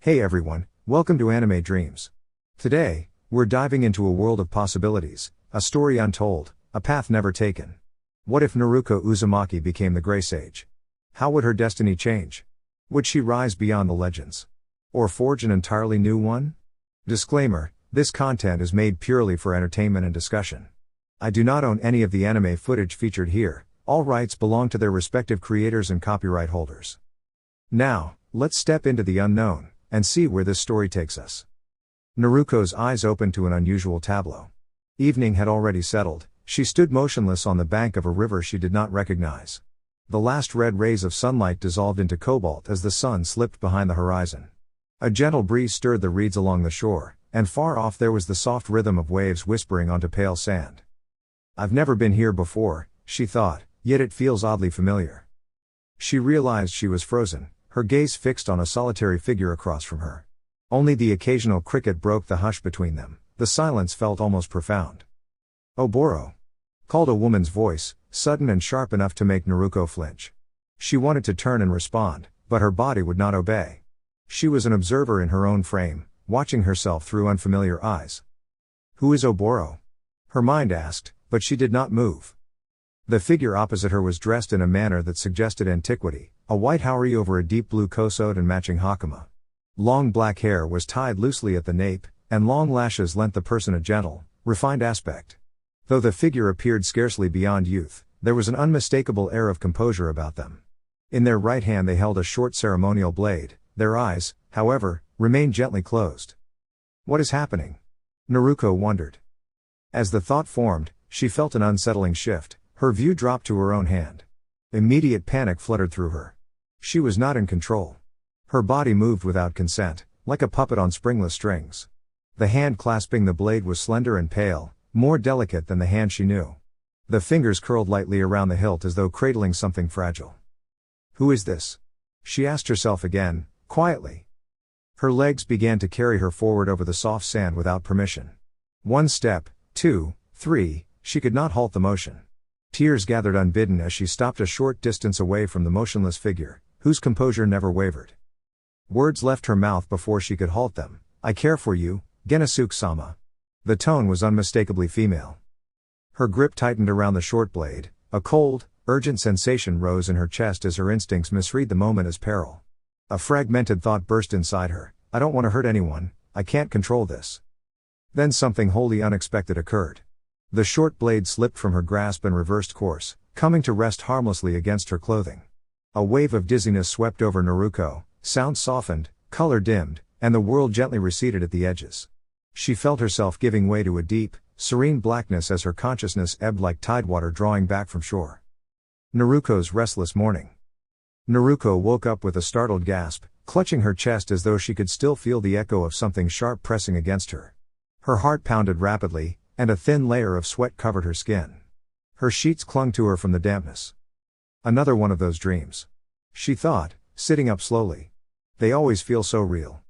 Hey everyone, welcome to Anime Dreams. Today, we're diving into a world of possibilities, a story untold, a path never taken. What if Naruko Uzumaki became the Grey Sage? How would her destiny change? Would she rise beyond the legends? Or forge an entirely new one? Disclaimer, this content is made purely for entertainment and discussion. I do not own any of the anime footage featured here, all rights belong to their respective creators and copyright holders. Now, let's step into the unknown and see where this story takes us. Naruko's eyes opened to an unusual tableau. Evening had already settled. She stood motionless on the bank of a river she did not recognize. The last red rays of sunlight dissolved into cobalt as the sun slipped behind the horizon. A gentle breeze stirred the reeds along the shore, and far off there was the soft rhythm of waves whispering onto pale sand. I've never been here before, she thought, yet it feels oddly familiar. She realized she was frozen, her gaze fixed on a solitary figure across from her. Only the occasional cricket broke the hush between them. The silence felt almost profound. "Oboro!" called a woman's voice, sudden and sharp enough to make Naruko flinch. She wanted to turn and respond, but her body would not obey. She was an observer in her own frame, watching herself through unfamiliar eyes. "Who is Oboro?" her mind asked, but she did not move. The figure opposite her was dressed in a manner that suggested antiquity, a white haori over a deep blue kosode and matching hakama. Long black hair was tied loosely at the nape, and long lashes lent the person a gentle, refined aspect. Though the figure appeared scarcely beyond youth, there was an unmistakable air of composure about them. In their right hand they held a short ceremonial blade. Their eyes, however, remained gently closed. What is happening? Naruko wondered. As the thought formed, she felt an unsettling shift. Her view dropped to her own hand. Immediate panic fluttered through her. She was not in control. Her body moved without consent, like a puppet on springless strings. The hand clasping the blade was slender and pale, more delicate than the hand she knew. The fingers curled lightly around the hilt as though cradling something fragile. Who is this? She asked herself again, quietly. Her legs began to carry her forward over the soft sand without permission. One step, two, three, she could not halt the motion. Tears gathered unbidden as she stopped a short distance away from the motionless figure, whose composure never wavered. Words left her mouth before she could halt them. "I care for you, Genosuke-sama." The tone was unmistakably female. Her grip tightened around the short blade. A cold, urgent sensation rose in her chest as her instincts misread the moment as peril. A fragmented thought burst inside her. I don't want to hurt anyone, I can't control this. Then something wholly unexpected occurred. The short blade slipped from her grasp and reversed course, coming to rest harmlessly against her clothing. A wave of dizziness swept over Naruko, sound softened, color dimmed, and the world gently receded at the edges. She felt herself giving way to a deep, serene blackness as her consciousness ebbed like tidewater drawing back from shore. Naruko's restless morning. Naruko woke up with a startled gasp, clutching her chest as though she could still feel the echo of something sharp pressing against her. Her heart pounded rapidly, and a thin layer of sweat covered her skin. Her sheets clung to her from the dampness. Another one of those dreams. She thought, sitting up slowly. They always feel so real.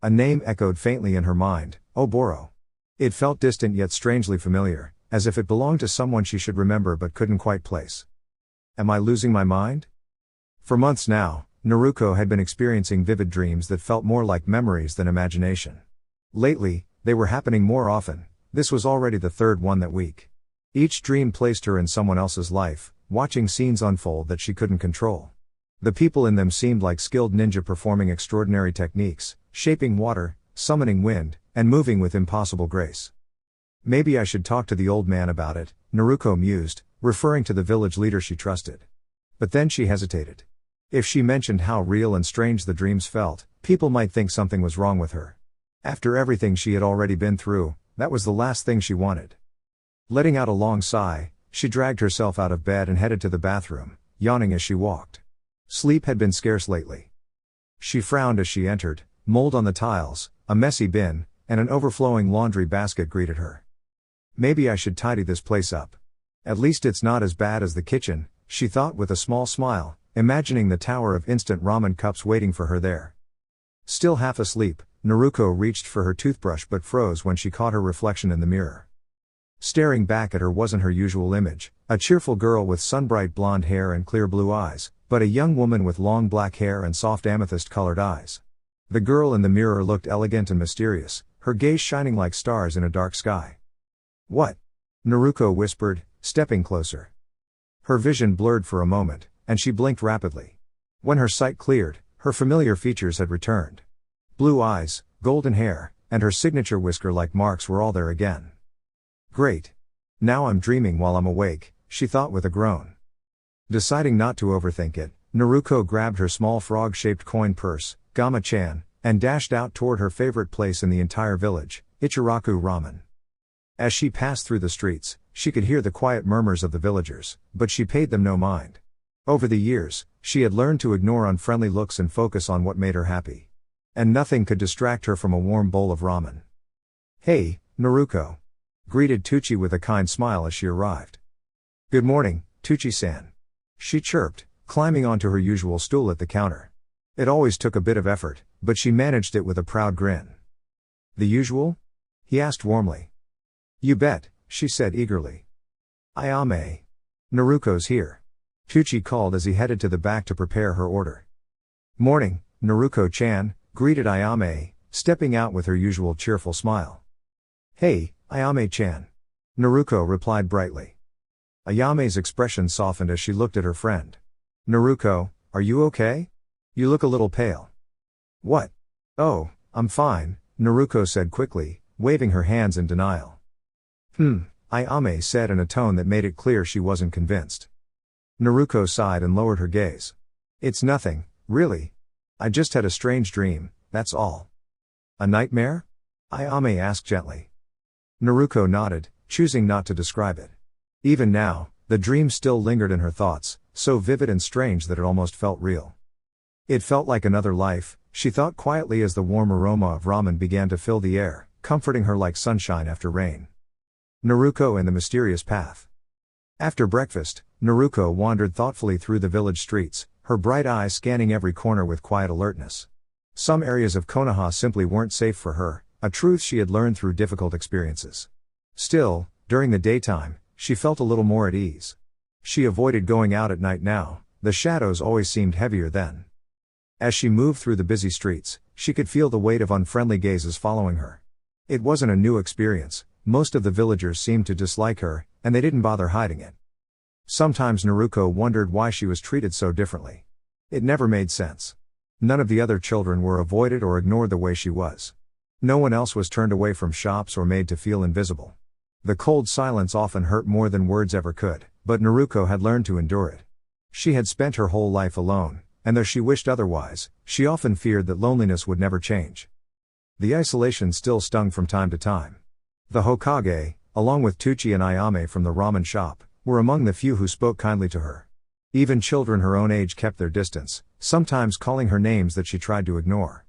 A name echoed faintly in her mind, Oboro. It felt distant yet strangely familiar, as if it belonged to someone she should remember but couldn't quite place. Am I losing my mind? For months now, Naruko had been experiencing vivid dreams that felt more like memories than imagination. Lately, they were happening more often. This was already the third one that week. Each dream placed her in someone else's life, watching scenes unfold that she couldn't control. The people in them seemed like skilled ninja performing extraordinary techniques, shaping water, summoning wind, and moving with impossible grace. Maybe I should talk to the old man about it, Naruko mused, referring to the village leader she trusted. But then she hesitated. If she mentioned how real and strange the dreams felt, people might think something was wrong with her. After everything she had already been through, that was the last thing she wanted. Letting out a long sigh, she dragged herself out of bed and headed to the bathroom, yawning as she walked. Sleep had been scarce lately. She frowned as she entered. Mold on the tiles, a messy bin, and an overflowing laundry basket greeted her. Maybe I should tidy this place up. At least it's not as bad as the kitchen, she thought with a small smile, imagining the tower of instant ramen cups waiting for her there. Still half asleep, Naruko reached for her toothbrush but froze when she caught her reflection in the mirror. Staring back at her wasn't her usual image, a cheerful girl with sunbright blonde hair and clear blue eyes, but a young woman with long black hair and soft amethyst-colored eyes. The girl in the mirror looked elegant and mysterious, her gaze shining like stars in a dark sky. "What?" Naruko whispered, stepping closer. Her vision blurred for a moment, and she blinked rapidly. When her sight cleared, her familiar features had returned. Blue eyes, golden hair, and her signature whisker-like marks were all there again. "Great. Now I'm dreaming while I'm awake," she thought with a groan. Deciding not to overthink it, Naruko grabbed her small frog-shaped coin purse, Gama-chan, and dashed out toward her favorite place in the entire village, Ichiraku Ramen. As she passed through the streets, she could hear the quiet murmurs of the villagers, but she paid them no mind. Over the years, she had learned to ignore unfriendly looks and focus on what made her happy. And nothing could distract her from a warm bowl of ramen. "Hey, Naruko," greeted Tucci with a kind smile as she arrived. "Good morning, Tucci-san," she chirped, climbing onto her usual stool at the counter. It always took a bit of effort, but she managed it with a proud grin. "The usual?" he asked warmly. "You bet," she said eagerly. "Ayame. Naruko's here," Tucci called as he headed to the back to prepare her order. "Morning, Naruko-chan," greeted Ayame, stepping out with her usual cheerful smile. "Hey, Ayame-chan," Naruko replied brightly. Ayame's expression softened as she looked at her friend. "Naruko, are you okay? You look a little pale." "What? Oh, I'm fine," Naruko said quickly, waving her hands in denial. Ayame said in a tone that made it clear she wasn't convinced. Naruko sighed and lowered her gaze. "It's nothing, really. I just had a strange dream, that's all." "A nightmare?" Ayame asked gently. Naruko nodded, choosing not to describe it. Even now, the dream still lingered in her thoughts, so vivid and strange that it almost felt real. It felt like another life, she thought quietly as the warm aroma of ramen began to fill the air, comforting her like sunshine after rain. Naruko and the mysterious path. After breakfast, Naruko wandered thoughtfully through the village streets, her bright eyes scanning every corner with quiet alertness. Some areas of Konoha simply weren't safe for her, a truth she had learned through difficult experiences. Still, during the daytime, she felt a little more at ease. She avoided going out at night now, the shadows always seemed heavier then. As she moved through the busy streets, she could feel the weight of unfriendly gazes following her. It wasn't a new experience, most of the villagers seemed to dislike her, and they didn't bother hiding it. Sometimes Naruko wondered why she was treated so differently. It never made sense. None of the other children were avoided or ignored the way she was. No one else was turned away from shops or made to feel invisible. The cold silence often hurt more than words ever could, but Naruko had learned to endure it. She had spent her whole life alone, and though she wished otherwise, she often feared that loneliness would never change. The isolation still stung from time to time. The Hokage, along with Tucci and Ayame from the ramen shop, were among the few who spoke kindly to her. Even children her own age kept their distance, sometimes calling her names that she tried to ignore.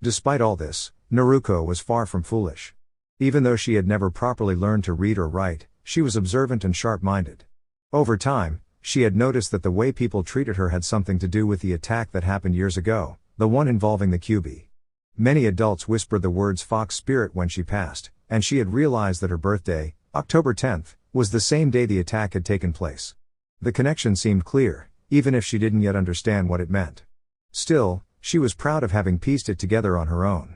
Despite all this, Naruko was far from foolish. Even though she had never properly learned to read or write, she was observant and sharp-minded. Over time, she had noticed that the way people treated her had something to do with the attack that happened years ago, the one involving the Kyuubi. Many adults whispered the words fox spirit when she passed, and she had realized that her birthday, October 10th, was the same day the attack had taken place. The connection seemed clear, even if she didn't yet understand what it meant. Still, she was proud of having pieced it together on her own.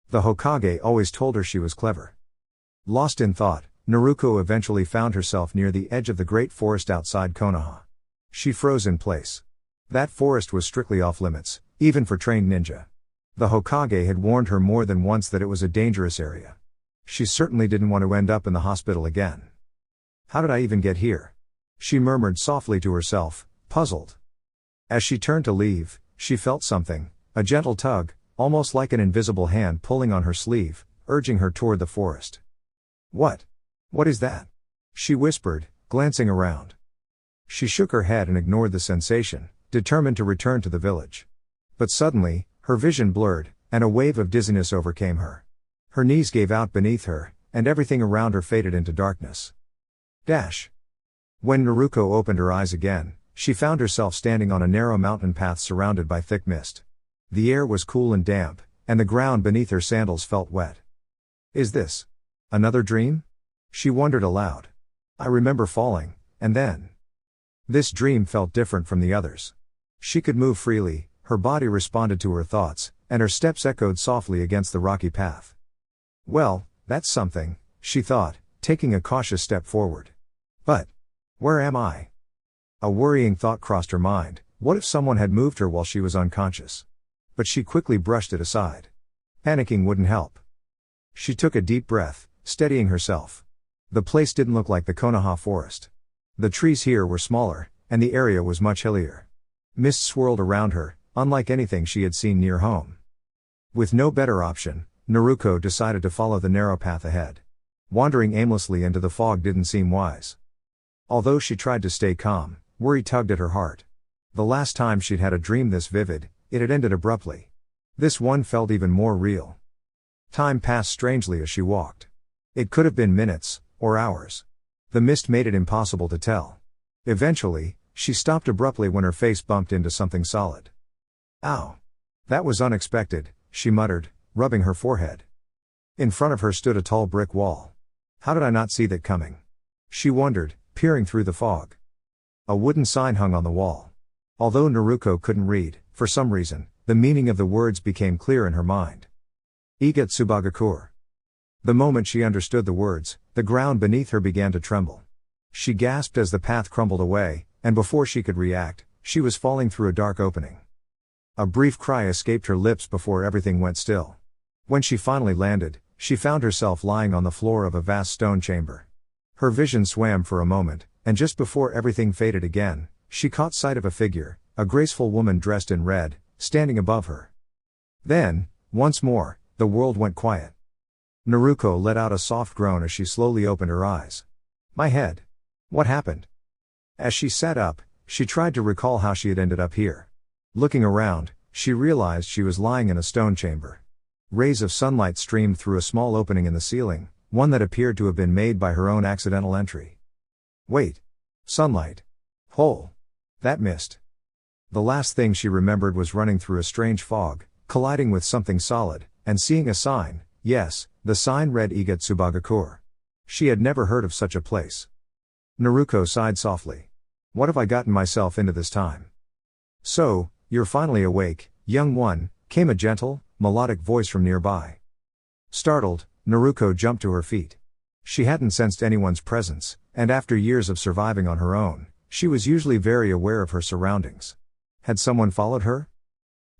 The Hokage always told her she was clever. Lost in thought, Naruko eventually found herself near the edge of the great forest outside Konoha. She froze in place. That forest was strictly off-limits, even for trained ninja. The Hokage had warned her more than once that it was a dangerous area. She certainly didn't want to end up in the hospital again. "How did I even get here?" she murmured softly to herself, puzzled. As she turned to leave, she felt something, a gentle tug, almost like an invisible hand pulling on her sleeve, urging her toward the forest. "What? What is that?" she whispered, glancing around. She shook her head and ignored the sensation, determined to return to the village. But suddenly, her vision blurred, and a wave of dizziness overcame her. Her knees gave out beneath her, and everything around her faded into darkness. When Naruko opened her eyes again, she found herself standing on a narrow mountain path surrounded by thick mist. The air was cool and damp, and the ground beneath her sandals felt wet. "Is this another dream?" she wondered aloud. "I remember falling, and then." This dream felt different from the others. She could move freely, her body responded to her thoughts, and her steps echoed softly against the rocky path. Well, that's something, she thought, taking a cautious step forward. But where am I? A worrying thought crossed her mind. What if someone had moved her while she was unconscious? But she quickly brushed it aside. Panicking wouldn't help. She took a deep breath, steadying herself. The place didn't look like the Konoha forest. The trees here were smaller, and the area was much hillier. Mist swirled around her, unlike anything she had seen near home. With no better option, Naruko decided to follow the narrow path ahead. Wandering aimlessly into the fog didn't seem wise. Although she tried to stay calm, worry tugged at her heart. The last time she'd had a dream this vivid, it had ended abruptly. This one felt even more real. Time passed strangely as she walked. It could have been minutes, or hours. The mist made it impossible to tell. Eventually, she stopped abruptly when her face bumped into something solid. Ow! That was unexpected, she muttered, rubbing her forehead. In front of her stood a tall brick wall. How did I not see that coming? She wondered, peering through the fog. A wooden sign hung on the wall. Although Naruko couldn't read, for some reason, the meaning of the words became clear in her mind. Iga Tsubagakur. The moment she understood the words, the ground beneath her began to tremble. She gasped as the path crumbled away, and before she could react, she was falling through a dark opening. A brief cry escaped her lips before everything went still. When she finally landed, she found herself lying on the floor of a vast stone chamber. Her vision swam for a moment, and just before everything faded again, she caught sight of a figure, a graceful woman dressed in red, standing above her. Then, once more, the world went quiet. Naruko let out a soft groan as she slowly opened her eyes. My head. What happened? As she sat up, she tried to recall how she had ended up here. Looking around, she realized she was lying in a stone chamber. Rays of sunlight streamed through a small opening in the ceiling, one that appeared to have been made by her own accidental entry. Wait. Sunlight. Hole. That mist. The last thing she remembered was running through a strange fog, colliding with something solid, and seeing a sign. Yes, the sign read Iga Tsubagakur. She had never heard of such a place. Naruko sighed softly. What have I gotten myself into this time? So, you're finally awake, young one, came a gentle, melodic voice from nearby. Startled, Naruko jumped to her feet. She hadn't sensed anyone's presence, and after years of surviving on her own, she was usually very aware of her surroundings. Had someone followed her?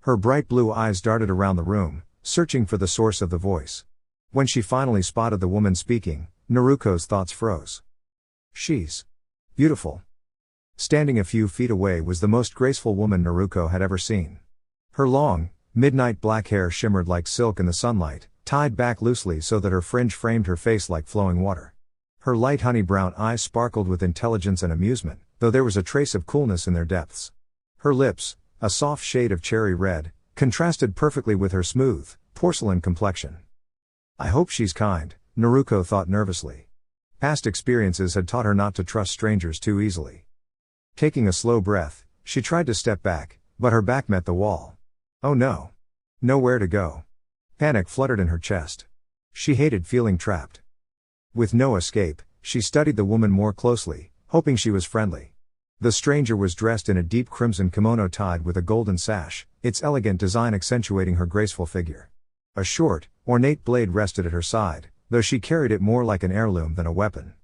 Her bright blue eyes darted around the room, searching for the source of the voice. When she finally spotted the woman speaking, Naruko's thoughts froze. She's beautiful. Standing a few feet away was the most graceful woman Naruko had ever seen. Her long, midnight black hair shimmered like silk in the sunlight, tied back loosely so that her fringe framed her face like flowing water. Her light honey-brown eyes sparkled with intelligence and amusement, though there was a trace of coolness in their depths. Her lips, a soft shade of cherry red, contrasted perfectly with her smooth, porcelain complexion. I hope she's kind, Naruko thought nervously. Past experiences had taught her not to trust strangers too easily. Taking a slow breath, she tried to step back, but her back met the wall. Oh no. Nowhere to go. Panic fluttered in her chest. She hated feeling trapped. With no escape, she studied the woman more closely, hoping she was friendly. The stranger was dressed in a deep crimson kimono tied with a golden sash, its elegant design accentuating her graceful figure. A short, ornate blade rested at her side, though she carried it more like an heirloom than a weapon.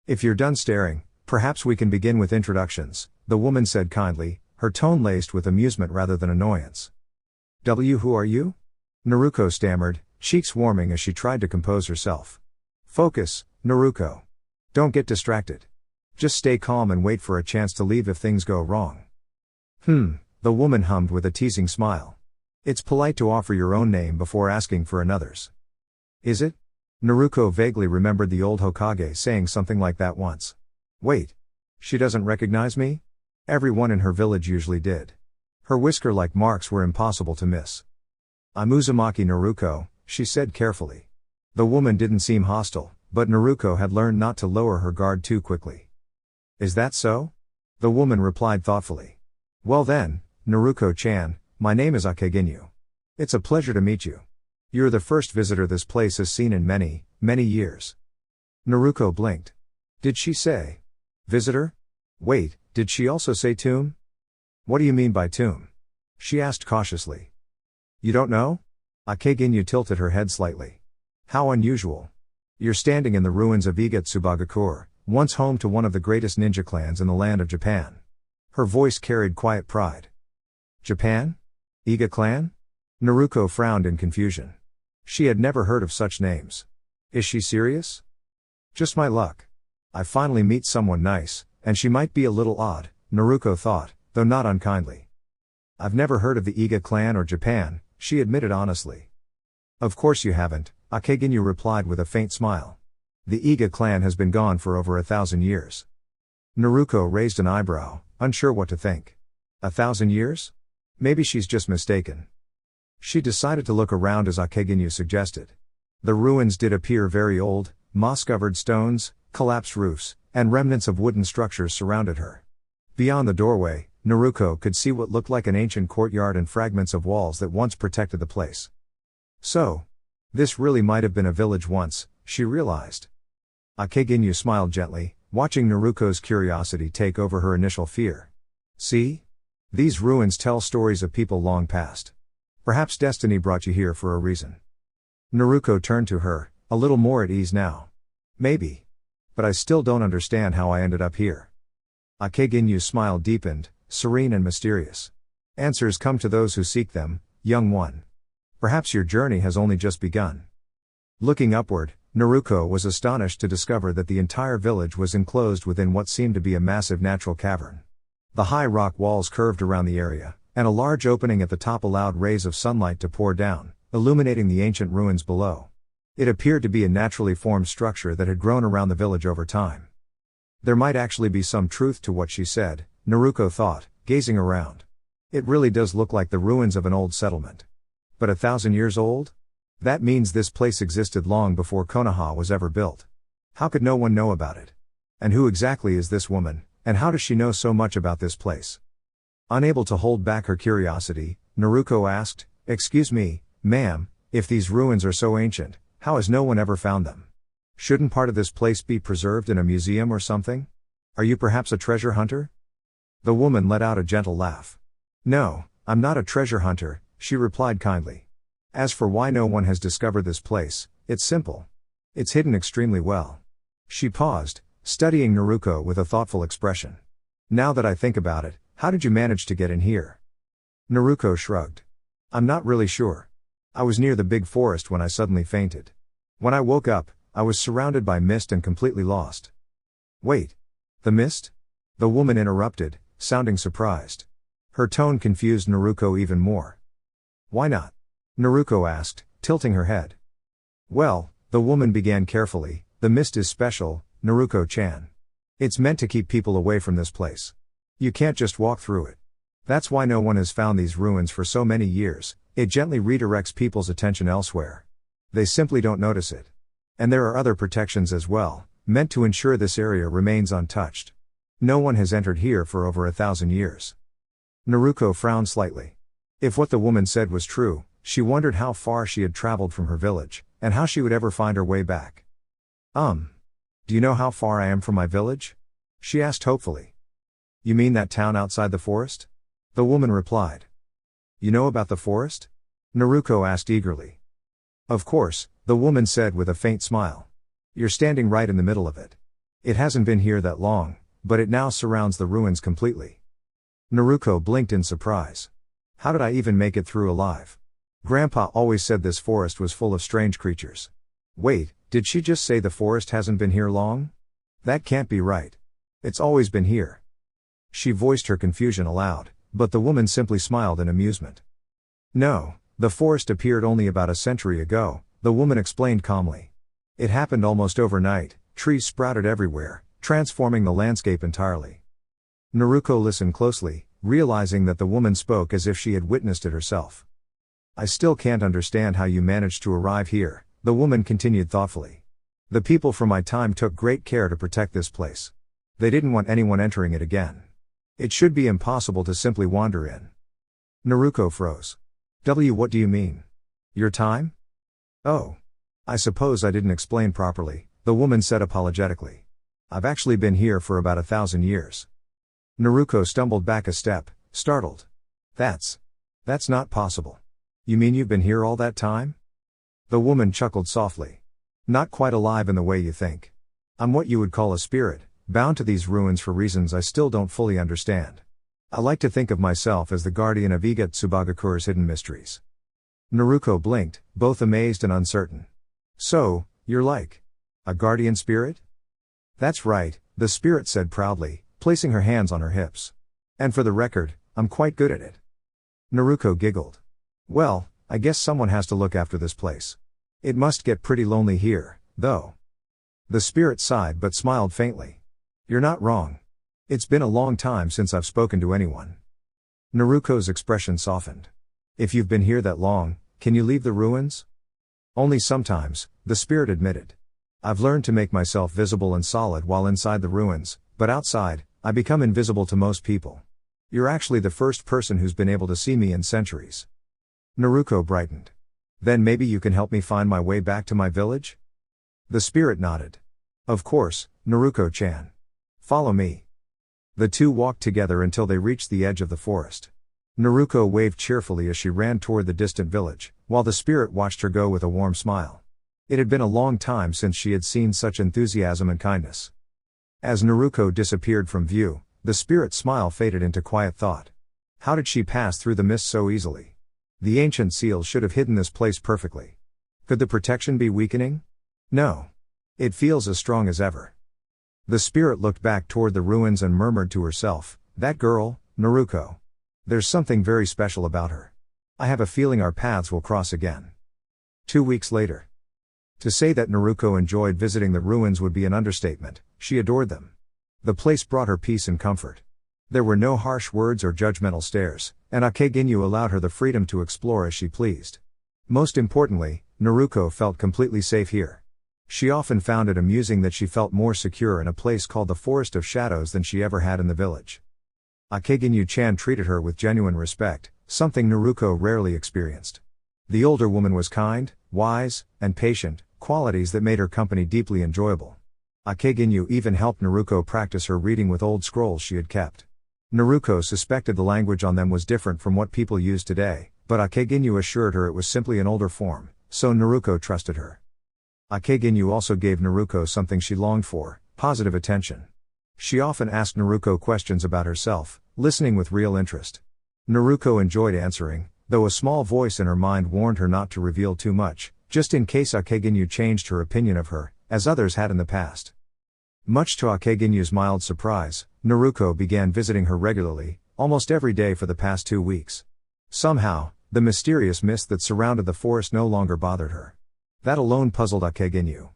If you're done staring, perhaps we can begin with introductions, the woman said kindly, her tone laced with amusement rather than annoyance. Who are you? Naruko stammered, cheeks warming as she tried to compose herself. Focus, Naruko. Don't get distracted. Just stay calm and wait for a chance to leave if things go wrong. The woman hummed with a teasing smile. It's polite to offer your own name before asking for another's. Is it? Naruko vaguely remembered the old Hokage saying something like that once. Wait. She doesn't recognize me? Everyone in her village usually did. Her whisker-like marks were impossible to miss. I'm Uzumaki Naruko, she said carefully. The woman didn't seem hostile, but Naruko had learned not to lower her guard too quickly. Is that so? The woman replied thoughtfully. Well then, Naruko-chan, my name is Akaginyu. It's a pleasure to meet you. You're the first visitor this place has seen in many, many years. Naruko blinked. Did she say visitor? Wait, did she also say tomb? What do you mean by tomb? She asked cautiously. You don't know? Akeginyu tilted her head slightly. How unusual. You're standing in the ruins of Igatsubagakure, once home to one of the greatest ninja clans in the land of Japan. Her voice carried quiet pride. Japan? Iga clan? Naruko frowned in confusion. She had never heard of such names. Is she serious? Just my luck. I finally meet someone nice, and she might be a little odd, Naruko thought, though not unkindly. I've never heard of the Iga clan or Japan, she admitted honestly. Of course you haven't, Akeginyu replied with a faint smile. The Iga clan has been gone for over 1,000 years. Naruko raised an eyebrow, unsure what to think. 1,000 years? Maybe she's just mistaken. She decided to look around as Akeginyu suggested. The ruins did appear very old, moss-covered stones, collapsed roofs, and remnants of wooden structures surrounded her. Beyond the doorway, Naruko could see what looked like an ancient courtyard and fragments of walls that once protected the place. So, this really might have been a village once, she realized. Akeginyu smiled gently, watching Naruko's curiosity take over her initial fear. See? These ruins tell stories of people long past. Perhaps destiny brought you here for a reason. Naruko turned to her, a little more at ease now. Maybe. But I still don't understand how I ended up here. Akeginyu's smile deepened, serene and mysterious. Answers come to those who seek them, young one. Perhaps your journey has only just begun. Looking upward, Naruko was astonished to discover that the entire village was enclosed within what seemed to be a massive natural cavern. The high rock walls curved around the area, and a large opening at the top allowed rays of sunlight to pour down, illuminating the ancient ruins below. It appeared to be a naturally formed structure that had grown around the village over time. There might actually be some truth to what she said, Naruko thought, gazing around. It really does look like the ruins of an old settlement. But 1,000 years old? That means this place existed long before Konoha was ever built. How could no one know about it? And who exactly is this woman, and how does she know so much about this place? Unable to hold back her curiosity, Naruko asked, "Excuse me, ma'am, if these ruins are so ancient, how has no one ever found them? Shouldn't part of this place be preserved in a museum or something? Are you perhaps a treasure hunter?" The woman let out a gentle laugh. "No, I'm not a treasure hunter," she replied kindly. "As for why no one has discovered this place, it's simple. It's hidden extremely well." She paused, studying Naruko with a thoughtful expression. "Now that I think about it, how did you manage to get in here?" Naruko shrugged. "I'm not really sure. I was near the big forest when I suddenly fainted. When I woke up, I was surrounded by mist and completely lost." "Wait. The mist?" The woman interrupted, sounding surprised. Her tone confused Naruko even more. "Why not?" Naruko asked, tilting her head. "Well," the woman began carefully, "the mist is special, Naruko-chan. It's meant to keep people away from this place. You can't just walk through it. That's why no one has found these ruins for so many years. It gently redirects people's attention elsewhere. They simply don't notice it. And there are other protections as well, meant to ensure this area remains untouched. No one has entered here for over 1,000 years." Naruko frowned slightly. If what the woman said was true, she wondered how far she had traveled from her village, and how she would ever find her way back. Do you know how far I am from my village?" she asked hopefully. "You mean that town outside the forest?" the woman replied. "You know about the forest?" Naruko asked eagerly. "Of course," the woman said with a faint smile. "You're standing right in the middle of it. It hasn't been here that long, but it now surrounds the ruins completely." Naruko blinked in surprise. "How did I even make it through alive? Grandpa always said this forest was full of strange creatures." "Wait, did she just say the forest hasn't been here long? That can't be right. It's always been here." She voiced her confusion aloud, but the woman simply smiled in amusement. "No, the forest appeared only about a century ago," the woman explained calmly. "It happened almost overnight, trees sprouted everywhere, transforming the landscape entirely." Naruko listened closely, realizing that the woman spoke as if she had witnessed it herself. "I still can't understand how you managed to arrive here," the woman continued thoughtfully. "The people from my time took great care to protect this place. They didn't want anyone entering it again. It should be impossible to simply wander in." Naruko froze. What do you mean? Your time?" "Oh. I suppose I didn't explain properly," the woman said apologetically. "I've actually been here for about 1,000 years." Naruko stumbled back a step, startled. That's not possible." You mean you've been here all that time? The woman chuckled softly. Not quite alive in the way you think. I'm what you would call a spirit, bound to these ruins for reasons I still don't fully understand. I like to think of myself as the guardian of Iga Tsubagakure's hidden mysteries. Naruko blinked, both amazed and uncertain. So, you're like a guardian spirit? That's right, the spirit said proudly, placing her hands on her hips. And for the record, I'm quite good at it. Naruko giggled. Well, I guess someone has to look after this place. It must get pretty lonely here, though. The spirit sighed but smiled faintly. You're not wrong. It's been a long time since I've spoken to anyone. Naruko's expression softened. If you've been here that long, can you leave the ruins? Only sometimes, the spirit admitted. I've learned to make myself visible and solid while inside the ruins, but outside, I become invisible to most people. You're actually the first person who's been able to see me in centuries. Naruko brightened. Then maybe you can help me find my way back to my village? The spirit nodded. Of course, Naruko-chan. Follow me. The two walked together until they reached the edge of the forest. Naruko waved cheerfully as she ran toward the distant village, while the spirit watched her go with a warm smile. It had been a long time since she had seen such enthusiasm and kindness. As Naruko disappeared from view, the spirit's smile faded into quiet thought. How did she pass through the mist so easily? The ancient seal should have hidden this place perfectly. Could the protection be weakening? No. It feels as strong as ever. The spirit looked back toward the ruins and murmured to herself, that girl, Naruko. There's something very special about her. I have a feeling our paths will cross again. 2 weeks later. To say that Naruko enjoyed visiting the ruins would be an understatement, she adored them. The place brought her peace and comfort. There were no harsh words or judgmental stares, and Akeginyu allowed her the freedom to explore as she pleased. Most importantly, Naruko felt completely safe here. She often found it amusing that she felt more secure in a place called the Forest of Shadows than she ever had in the village. Akeginyu-chan treated her with genuine respect, something Naruko rarely experienced. The older woman was kind, wise, and patient, qualities that made her company deeply enjoyable. Akeginyu even helped Naruko practice her reading with old scrolls she had kept. Naruko suspected the language on them was different from what people use today, but Akeginyu assured her it was simply an older form, so Naruko trusted her. Akeginyu also gave Naruko something she longed for, positive attention. She often asked Naruko questions about herself, listening with real interest. Naruko enjoyed answering, though a small voice in her mind warned her not to reveal too much, just in case Akeginyu changed her opinion of her, as others had in the past. Much to Akeginyu's mild surprise, Naruko began visiting her regularly, almost every day for the past 2 weeks. Somehow, the mysterious mist that surrounded the forest no longer bothered her. That alone puzzled Akeginyu.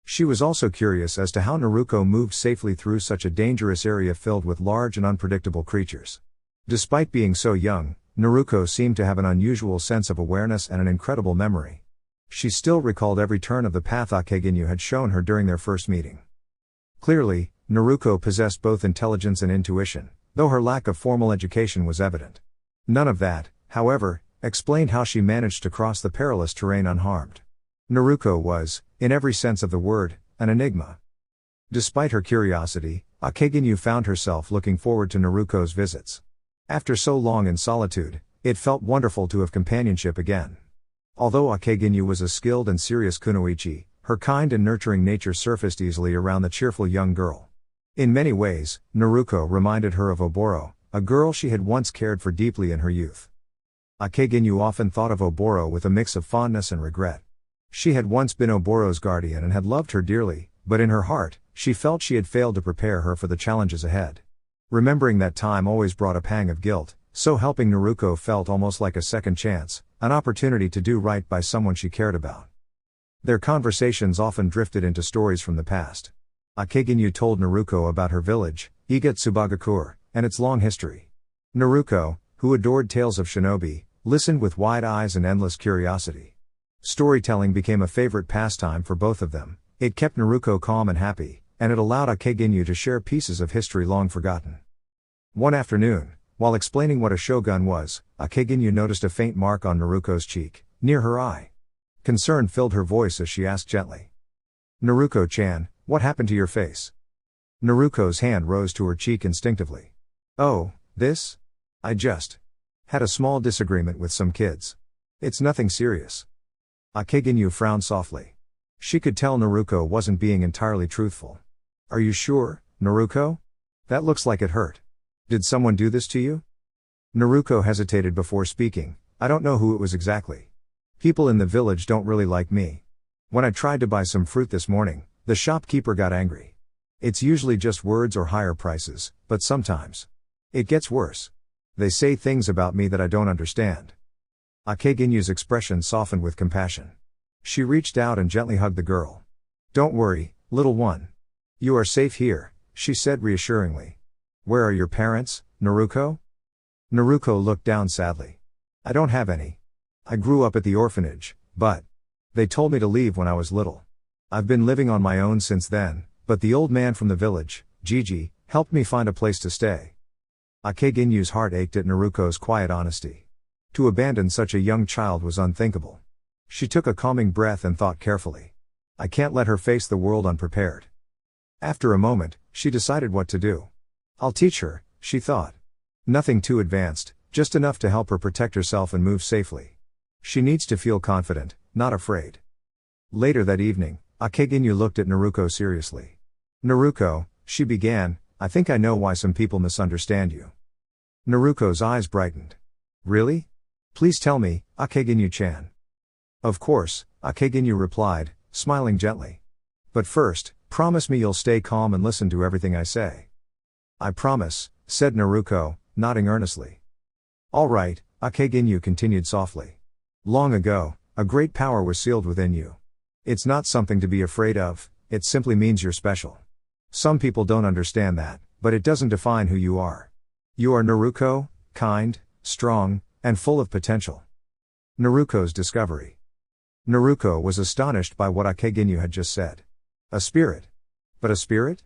She was also curious as to how Naruko moved safely through such a dangerous area filled with large and unpredictable creatures. Despite being so young, Naruko seemed to have an unusual sense of awareness and an incredible memory. She still recalled every turn of the path Akeginyu had shown her during their first meeting. Clearly, Naruko possessed both intelligence and intuition, though her lack of formal education was evident. None of that, however, explained how she managed to cross the perilous terrain unharmed. Naruko was, in every sense of the word, an enigma. Despite her curiosity, Akeginyu found herself looking forward to Naruko's visits. After so long in solitude, it felt wonderful to have companionship again. Although Akeginyu was a skilled and serious kunoichi, her kind and nurturing nature surfaced easily around the cheerful young girl. In many ways, Naruko reminded her of Oboro, a girl she had once cared for deeply in her youth. Akeginyu often thought of Oboro with a mix of fondness and regret. She had once been Oboro's guardian and had loved her dearly, but in her heart, she felt she had failed to prepare her for the challenges ahead. Remembering that time always brought a pang of guilt, so helping Naruko felt almost like a second chance, an opportunity to do right by someone she cared about. Their conversations often drifted into stories from the past. Akeginyu told Naruko about her village, Iga Tsubagakure, and its long history. Naruko, who adored tales of shinobi, listened with wide eyes and endless curiosity. Storytelling became a favorite pastime for both of them. It kept Naruko calm and happy, and it allowed Akeginyu to share pieces of history long forgotten. One afternoon, while explaining what a shogun was, Akeginyu noticed a faint mark on Naruko's cheek, near her eye. Concern filled her voice as she asked gently. Naruko-chan, what happened to your face? Naruko's hand rose to her cheek instinctively. Oh, this? I just had a small disagreement with some kids. It's nothing serious. Akeginyu frowned softly. She could tell Naruko wasn't being entirely truthful. Are you sure, Naruko? That looks like it hurt. Did someone do this to you? Naruko hesitated before speaking. I don't know who it was exactly. People in the village don't really like me. When I tried to buy some fruit this morning, the shopkeeper got angry. It's usually just words or higher prices, but sometimes it gets worse. They say things about me that I don't understand. Akeginyu's expression softened with compassion. She reached out and gently hugged the girl. Don't worry, little one. You are safe here, she said reassuringly. Where are your parents, Naruko? Naruko looked down sadly. I don't have any. I grew up at the orphanage, but they told me to leave when I was little. I've been living on my own since then, but the old man from the village, Gigi, helped me find a place to stay. Akeginyu's heart ached at Naruko's quiet honesty. To abandon such a young child was unthinkable. She took a calming breath and thought carefully. I can't let her face the world unprepared. After a moment, she decided what to do. I'll teach her, she thought. Nothing too advanced, just enough to help her protect herself and move safely. She needs to feel confident, not afraid. Later that evening, Akeginyu looked at Naruko seriously. Naruko, she began, I think I know why some people misunderstand you. Naruko's eyes brightened. Really? Please tell me, Akeginyu-chan. Of course, Akeginyu replied, smiling gently. But first, promise me you'll stay calm and listen to everything I say. I promise, said Naruko, nodding earnestly. All right, Akeginyu continued softly. Long ago, a great power was sealed within you. It's not something to be afraid of, it simply means you're special. Some people don't understand that, but it doesn't define who you are. You are Naruko, kind, strong, and full of potential. Naruko's discovery. Naruko was astonished by what Akeginyu had just said. A spirit. But a spirit?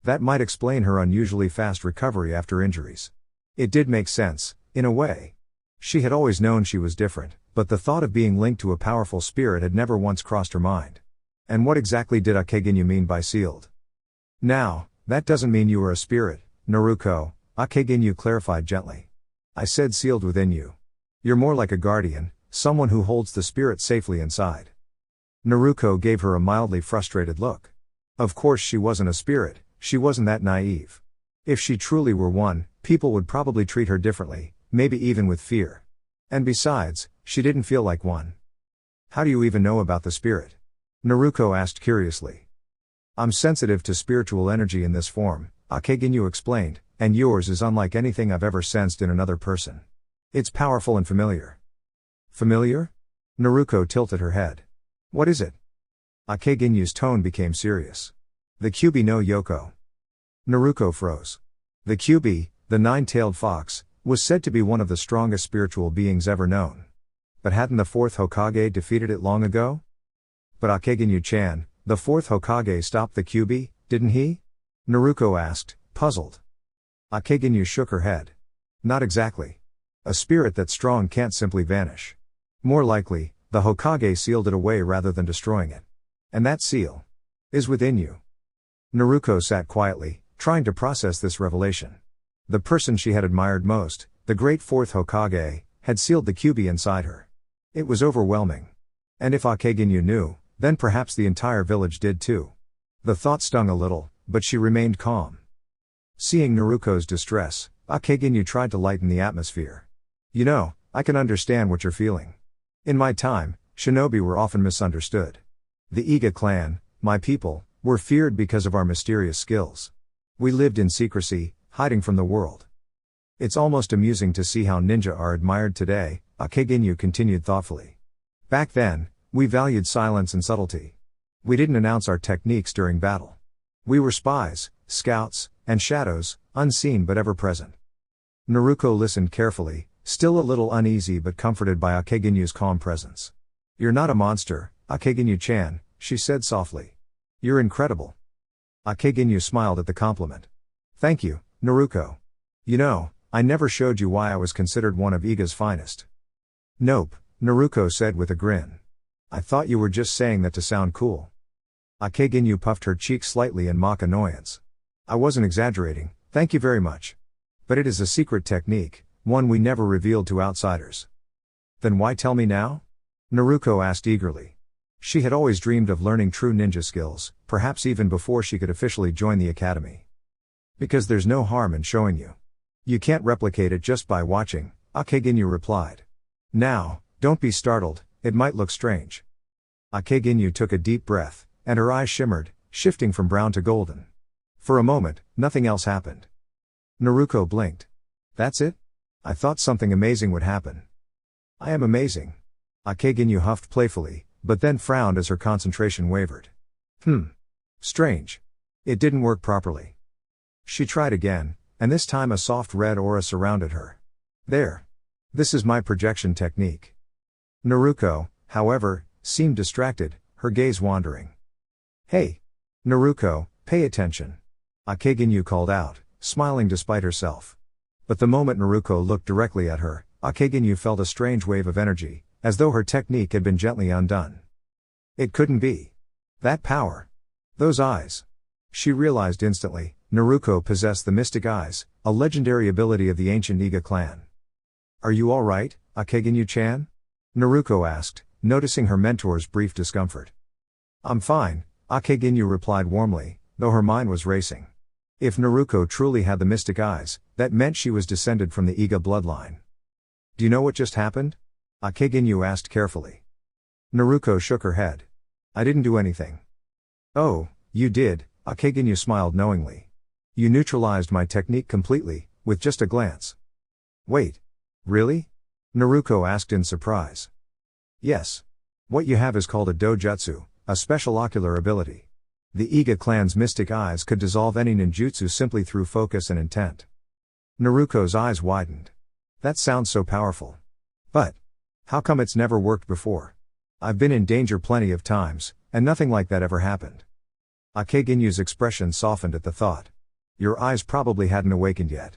That might explain her unusually fast recovery after injuries. It did make sense, in a way. She had always known she was different, but the thought of being linked to a powerful spirit had never once crossed her mind. And what exactly did Akeginyu mean by sealed? Now, that doesn't mean you are a spirit, Naruko, Akeginyu clarified gently. I said sealed within you. You're more like a guardian, someone who holds the spirit safely inside. Naruko gave her a mildly frustrated look. Of course she wasn't a spirit, she wasn't that naive. If she truly were one, people would probably treat her differently, maybe even with fear. And besides, she didn't feel like one. How do you even know about the spirit? Naruko asked curiously. I'm sensitive to spiritual energy in this form, Akeginyu explained, and yours is unlike anything I've ever sensed in another person. It's powerful and familiar. Familiar? Naruko tilted her head. What is it? Akeginyu's tone became serious. The Kyubi no Yoko. Naruko froze. The Kyubi, the nine-tailed fox, was said to be one of the strongest spiritual beings ever known. But hadn't the fourth Hokage defeated it long ago? But Akeginyu-chan, the fourth Hokage stopped the Kyubi, didn't he? Naruko asked, puzzled. Akeginyu shook her head. Not exactly. A spirit that strong can't simply vanish. More likely, the Hokage sealed it away rather than destroying it. And that seal is within you. Naruko sat quietly, trying to process this revelation. The person she had admired most, the great fourth Hokage, had sealed the Kyubi inside her. It was overwhelming. And if Akeginyu knew, then perhaps the entire village did too. The thought stung a little, but she remained calm. Seeing Naruko's distress, Akeginyu tried to lighten the atmosphere. You know, I can understand what you're feeling. In my time, shinobi were often misunderstood. The Iga clan, my people, were feared because of our mysterious skills. We lived in secrecy, hiding from the world. It's almost amusing to see how ninja are admired today, Akeginyu continued thoughtfully. Back then, we valued silence and subtlety. We didn't announce our techniques during battle. We were spies, scouts, and shadows, unseen but ever present. Naruko listened carefully, still a little uneasy but comforted by Akeginyu's calm presence. You're not a monster, Akeginyu-chan, she said softly. You're incredible. Akeginyu smiled at the compliment. Thank you, Naruko. You know, I never showed you why I was considered one of Iga's finest. Nope, Naruko said with a grin. I thought you were just saying that to sound cool. Akeginyu puffed her cheeks slightly in mock annoyance. I wasn't exaggerating, thank you very much. But it is a secret technique, one we never revealed to outsiders. Then why tell me now? Naruko asked eagerly. She had always dreamed of learning true ninja skills, perhaps even before she could officially join the academy. Because there's no harm in showing you. You can't replicate it just by watching, Akeginyu replied. Now, don't be startled, it might look strange. Akeginyu took a deep breath, and her eyes shimmered, shifting from brown to golden. For a moment, nothing else happened. Naruko blinked. That's it? I thought something amazing would happen. I am amazing. Akeginyu huffed playfully, but then frowned as her concentration wavered. Strange. It didn't work properly. She tried again, and this time a soft red aura surrounded her. There. This is my projection technique. Naruko, however, seemed distracted, her gaze wandering. Hey! Naruko, pay attention. Akeginyu called out, smiling despite herself. But the moment Naruko looked directly at her, Akeginyu felt a strange wave of energy, as though her technique had been gently undone. It couldn't be. That power. Those eyes. She realized instantly, Naruko possessed the Mystic Eyes, a legendary ability of the ancient Iga clan. Are you alright, Akeginyu-chan? Naruko asked, noticing her mentor's brief discomfort. I'm fine, Akeginyu replied warmly, though her mind was racing. If Naruko truly had the Mystic Eyes, that meant she was descended from the Iga bloodline. Do you know what just happened? Akeginyu asked carefully. Naruko shook her head. I didn't do anything. Oh, you did, Akeginyu smiled knowingly. You neutralized my technique completely, with just a glance. Wait. Really? Naruko asked in surprise. Yes. What you have is called a dojutsu, a special ocular ability. The Iga clan's Mystic Eyes could dissolve any ninjutsu simply through focus and intent. Naruko's eyes widened. That sounds so powerful. But how come it's never worked before? I've been in danger plenty of times, and nothing like that ever happened. Akeginyu's expression softened at the thought. Your eyes probably hadn't awakened yet.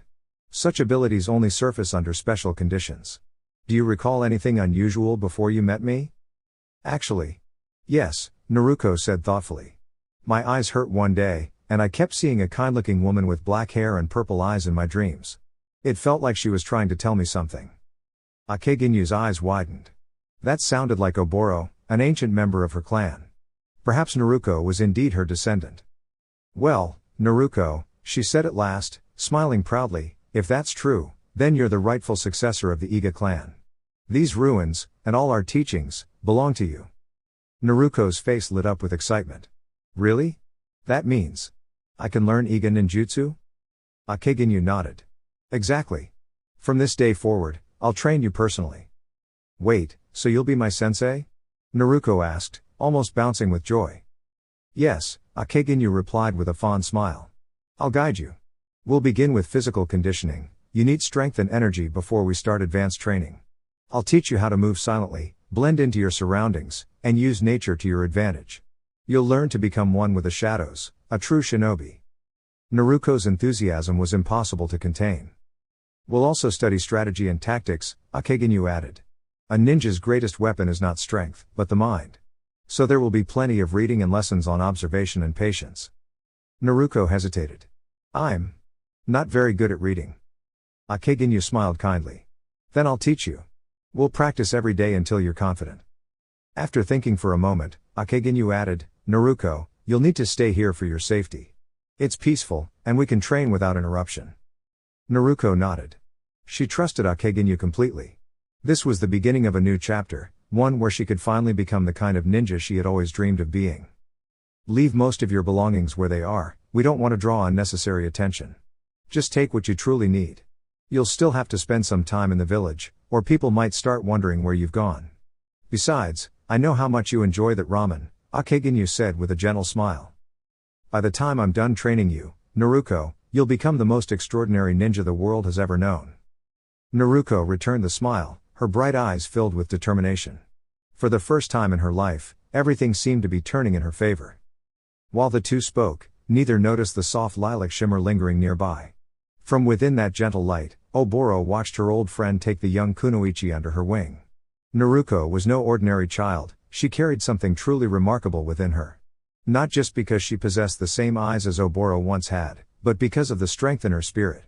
Such abilities only surface under special conditions. Do you recall anything unusual before you met me? Actually. Yes, Naruko said thoughtfully. My eyes hurt one day, and I kept seeing a kind-looking woman with black hair and purple eyes in my dreams. It felt like she was trying to tell me something. Akeginyu's eyes widened. That sounded like Oboro, an ancient member of her clan. Perhaps Naruko was indeed her descendant. Well, Naruko, she said at last, smiling proudly, if that's true, then you're the rightful successor of the Iga clan. These ruins, and all our teachings, belong to you. Naruko's face lit up with excitement. Really? That means I can learn Iga ninjutsu? Akeginyu nodded. Exactly. From this day forward, I'll train you personally. Wait, so you'll be my sensei? Naruko asked, almost bouncing with joy. Yes, Akeginyu replied with a fond smile. I'll guide you. We'll begin with physical conditioning. You need strength and energy before we start advanced training. I'll teach you how to move silently, blend into your surroundings, and use nature to your advantage. You'll learn to become one with the shadows, a true shinobi. Naruko's enthusiasm was impossible to contain. We'll also study strategy and tactics, Akeginyu added. A ninja's greatest weapon is not strength, but the mind. So there will be plenty of reading and lessons on observation and patience. Naruko hesitated. I'm not very good at reading. Akeginyu smiled kindly. Then I'll teach you. We'll practice every day until you're confident. After thinking for a moment, Akeginyu added, Naruko, you'll need to stay here for your safety. It's peaceful, and we can train without interruption. Naruko nodded. She trusted Akeginyu completely. This was the beginning of a new chapter, one where she could finally become the kind of ninja she had always dreamed of being. Leave most of your belongings where they are, we don't want to draw unnecessary attention. Just take what you truly need. You'll still have to spend some time in the village, or people might start wondering where you've gone. Besides, I know how much you enjoy that ramen, Akeginyu said with a gentle smile. By the time I'm done training you, Naruko, you'll become the most extraordinary ninja the world has ever known. Naruko returned the smile, her bright eyes filled with determination. For the first time in her life, everything seemed to be turning in her favor. While the two spoke, neither noticed the soft lilac shimmer lingering nearby. From within that gentle light, Oboro watched her old friend take the young kunoichi under her wing. Naruko was no ordinary child, she carried something truly remarkable within her. Not just because she possessed the same eyes as Oboro once had, but because of the strength in her spirit.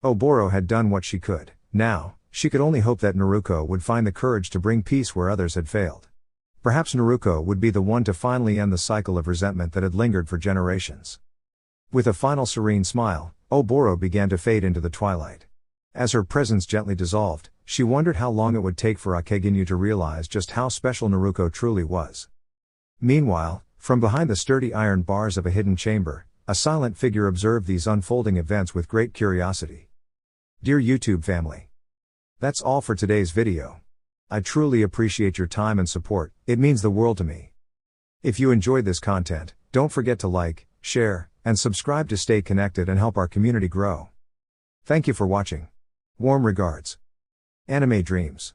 Oboro had done what she could, now, she could only hope that Naruko would find the courage to bring peace where others had failed. Perhaps Naruko would be the one to finally end the cycle of resentment that had lingered for generations. With a final serene smile, Oboro began to fade into the twilight. As her presence gently dissolved, she wondered how long it would take for Akeginyu to realize just how special Naruko truly was. Meanwhile, from behind the sturdy iron bars of a hidden chamber, a silent figure observed these unfolding events with great curiosity. Dear YouTube family, that's all for today's video. I truly appreciate your time and support, it means the world to me. If you enjoyed this content, don't forget to like, share, and subscribe to stay connected and help our community grow. Thank you for watching. Warm regards. Anime Dreams.